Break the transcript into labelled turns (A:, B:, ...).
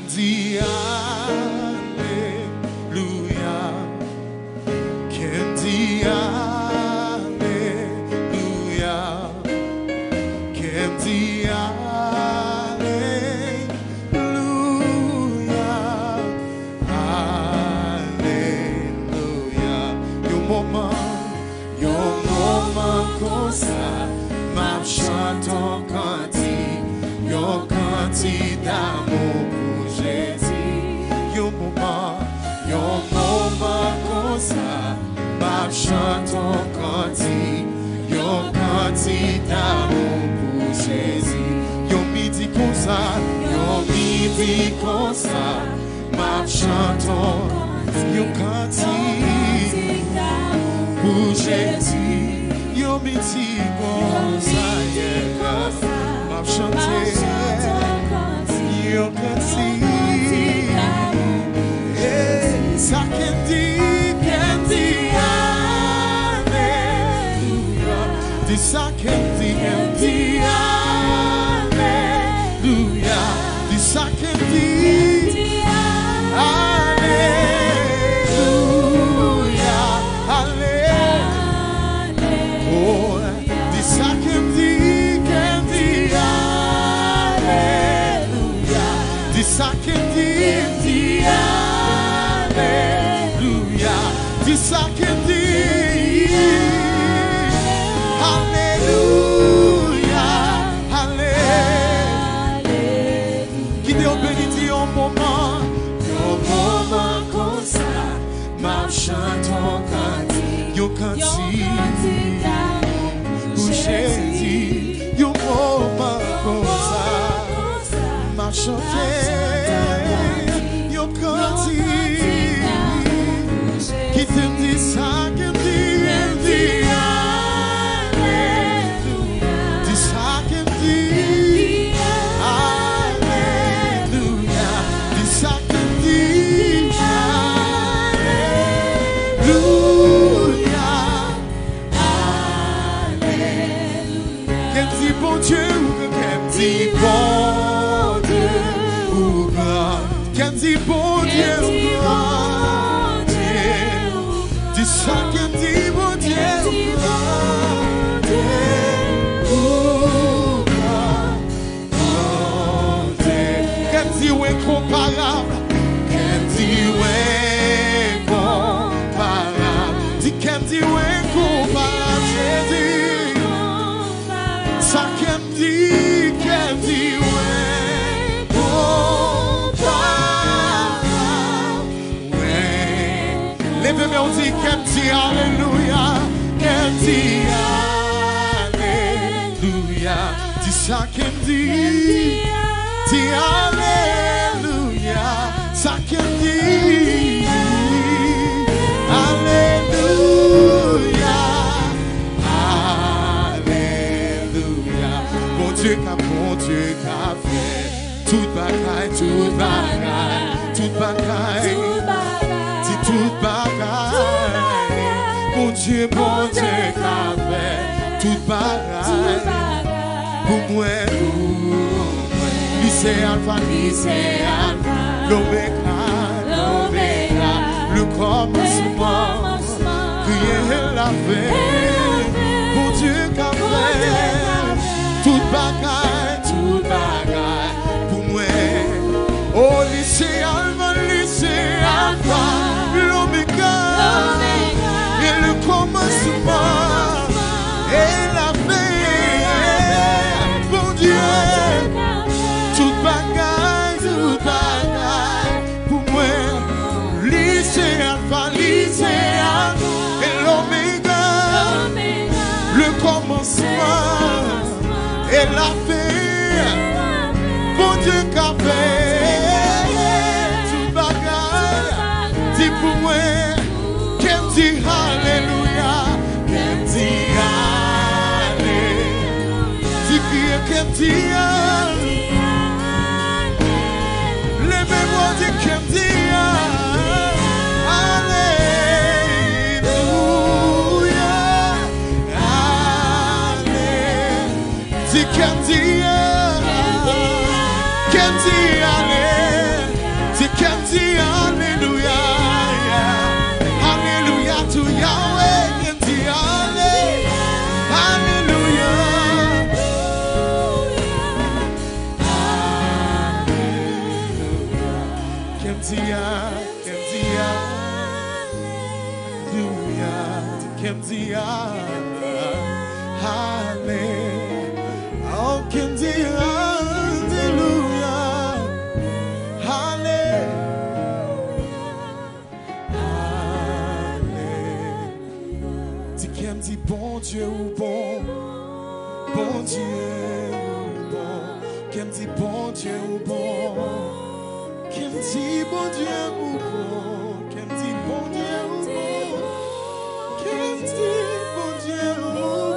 A: dit Alléluia, qu'elle dit Alléluia, qu'elle dit Alléluia, Alléluia. Yon moment comme ça, ma chante en cantique, yon cantique d'amour pour Jésus. Yon moment comme ça, ma chante en cantique, yon cantique d'amour pour Jésus. Yon midi comme ça, ma chante en yon cantique pour Jésus. Yon midi comme ça, ma chante yon cantique. Ça qu'elle dit Alléluia. Dis ça qu'elle dit Alléluia. Dis ça qu'elle dit Alléluia. Alléluia. Oh, dis ça qu'elle dit Alléluia. Dis ça qu'elle dit Alléluia. Dis ça qu'elle dit Alléluia. Alléluia. Qui te bénit un moment comme ça, ma chante en cantique, yo cantique pour Jésus. Yo moment comme ça, ma chante yo cantique. Qui te dit ça, qui dit Alléluia. Dis ça qui dit Alléluia. Dis ça qui dit Alléluia. Alléluia. Qu'elle dit bon Dieu ou qu'elle dit bon Dieu ou God. Qu'elle dit bon Dieu ou God. Dis ça qu'elle dit bon Dieu ou God. Qu'elle dit ouais comparable. Qu'elle dit ouais comparable. Dis qu'elle dit ouais comparable. Jésus. Ça qu'elle dit ouais comparable. Ouais. Lève-moi on dit qu'elle dit Alléluia. Qu'elle dit Alléluia. Dis ça qu'elle dit Alléluia. Ça qu'elle dit Alléluia. Alléluia. Bon Dieu qu'a fait toute bagaille. Dis toute bagaille. Bon Dieu qu'a fait toute bagaille. Pour moi, lycée alpha, l'oméga, le commencement, rien la fait. Bon Dieu qu'a fait toute bagaille. Pour moi, oh lycée alpha, l'oméga, et le commencement, et la fin. Bon Dieu, toute bagaille, pour moi, lycée alpha, et l'oméga, le commencement, et la fin. Bon Dieu qu'a fait toute bagaille. Dis pour moi, qu'elle dit Alléluia. Qu'elle dit Alléluia. Dis qu'elle dit Alléluia. Lève-moi, dis qu'elle dit Alléluia. Alléluia. Dis qu'elle dit Alléluia. dit Alléluia. Alléluia to Yahweh. Qu'elle dit Alléluia. Qu'elle dit Alléluia. Qu'elle dit oh, qu'elle dit Alléluia. Dit bon Dieu ou bon, bon Dieu ou bon, qui me dit bon Dieu ou bon, qui me dit bon Dieu ou bon, qui me dit bon Dieu ou bon, qui me dit bon Dieu ou bon.